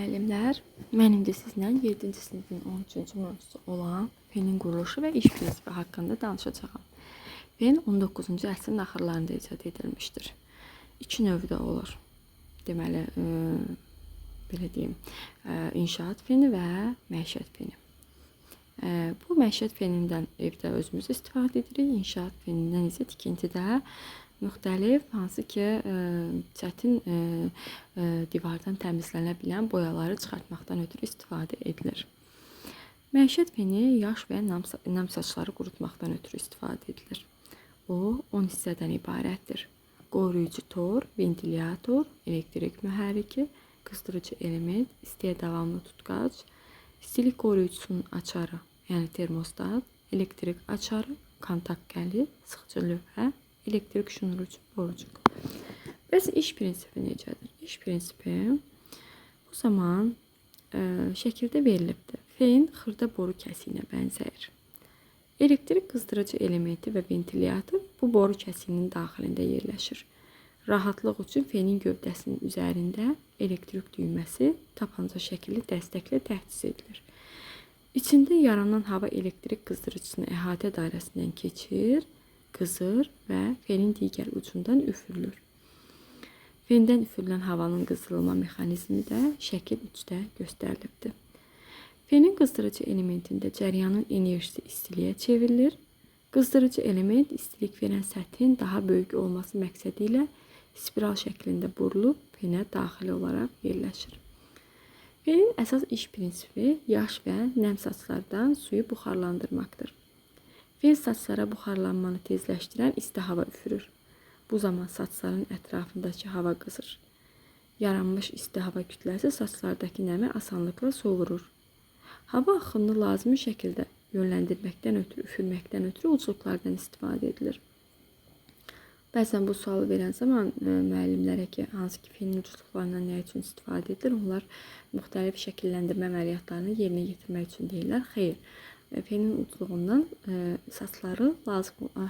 Müəllimlər, mənim də sizlə 7-ci sinifin 13-cü mövzusu olan fenin quruluşu və iş prinsipi haqqında danışacağam. Fen 19-cu əsrin axırlarında icad edilmişdir. İki növdə olur. Deməli, belə deyim, inşaat feni və məişət feni. Bu məişət fenindən evdə özümüz istifadə edirik. İnşaat fenindən isə tikintidə müxtəlif, hansı ki, çətin divardan təmizlənə bilən boyaları çıxartmaqdan ötürü istifadə edilir. Məişət feni yaş və nam saçları qurutmaqdan ötürü istifadə edilir. O, 10 hissədən ibarətdir. Qoruyucu tor, ventilyator, elektrik mühərriki, qızdırıcı element, istiyə davamlı tutqac, istilik qoruyucusunun açarı, yəni termostat, elektrik açarı, kontakt qəli, sıxıcı lövhə, elektrik şunurucu borucuq. Bəs iş prinsipi necədir? İş prinsipi bu zaman şəkildə verilibdir. Fen xırda boru kəsiyinə bənzəyir. Elektrik qızdırıcı elementi və ventilyator bu boru kəsiyinin daxilində yerləşir. Rahatlıq üçün fenin gövdəsinin üzərində elektrik düyməsi tapanca şəkilli dəstəklə təchiz edilir. İçində yaranan hava elektrik qızdırıcısının əhatə dairəsindən keçir, qızır və fenin digər ucundan üfürülür. Fenden üfürülən havanın qızdırılma mexanizmi də şəkil 3-də göstərilibdir. Fenin qızdırıcı elementində cəryanın enerjisi istiliyə çevrilir. Qızdırıcı element istilik verən səthin daha böyük olması məqsədi ilə spiral şəklində burulub fenə daxili olaraq yerləşir. Fenin əsas iş prinsipi yaş və nəm saçlardan suyu buxarlandırmaqdır. Fen saçlara buxarlanmanı tezləşdirən isti hava üfürür. Bu zaman saçların ətrafındakı hava qızır. Yaranmış isti hava kütləsi saçlardakı nəmi asanlıqla sovurur. Hava axınını lazımi şəkildə yönləndirməkdən ötürü, üfürməkdən ötürü ucluqlardan istifadə edilir. Bəzən bu sualı verən zaman müəllimlərə ki, hansı ki fenin ucluqlarından nə üçün istifadə edilir, onlar müxtəlif şəkilləndirmə əməliyyatlarını yerinə yetirmək üçün deyirlər. Xeyr. Fenin ucluğundan saçları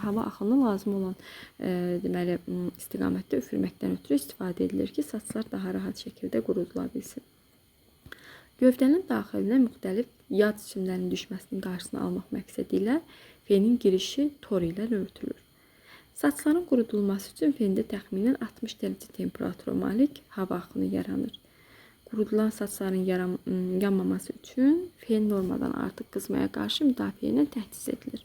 hava axını lazım olan deməli istiqamətdə üfürməkdən ötürü istifadə edilir ki, saçlar daha rahat şəkildə qurudula bilsin. Gövdənin daxilinə müxtəlif yağ cisimlərinin düşməsinin qarşısını almaq məqsədi ilə fenin girişi tor ilə örtülür. Saçların qurudulması üçün fende təxminən 60 dərəcə temperatura malik hava axını yaranır. Qurudulan saçların yanmaması üçün fen normadan artıq qızmaya qarşı müdafiə ilə təchiz edilir.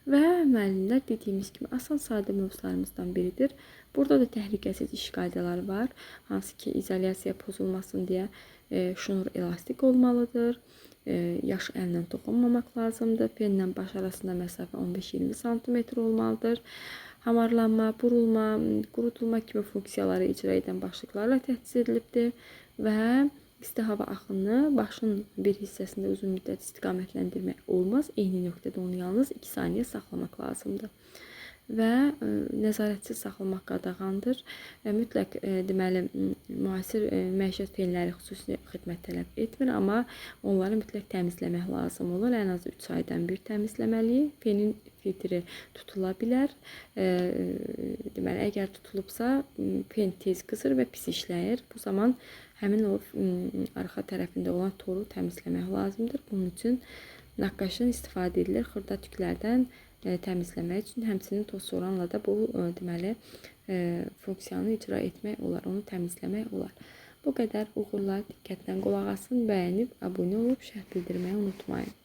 Və müəllimlər dediyimiz kimi asan sadə mövzularımızdan biridir. Burada da təhlükəsiz iş qaydaları var. Hansı ki izolyasiya pozulmasın deyə şunur elastik olmalıdır. Yaş əllə toxunmamaq lazımdır. Fenlə baş arasında məsafə 15-20 sm olmalıdır. Hamarlanma, burulma, qurutulma kimi funksiyaları icra edən başlıqlarla təchiz edilibdir. Və isti hava axınını başın bir hissəsində uzun müddət istiqamətləndirmək olmaz. Eyni nöqtədə onu yalnız 2 saniyə saxlamaq lazımdır. Və nəzarətsiz saxlamaq qadağandır. Mütləq deməli müasir məişət fenləri xüsusi xidmət tələb etmir, amma onları mütləq təmizləmək lazım olur. Ən az 3 aydan bir təmizləməliyik. Fenin filtri tutula bilər. Deməli əgər tutulubsa fen tez qızır və pis işləyir. Bu zaman həmin o arxa tərəfində olan toru təmizləmək lazımdır. Bunun üçün naqqaşdan istifadə edilir. Xırda tüklərdən təmizləmək üçün, həmçinin toz soranla da bu deməli funksiyanı icra etmək olar, onu təmizləmək olar. Bu qədər. Uğurlar, diqqətlə qulaq asın, bəyənib, abunə olub, şərh bildirməyi unutmayın.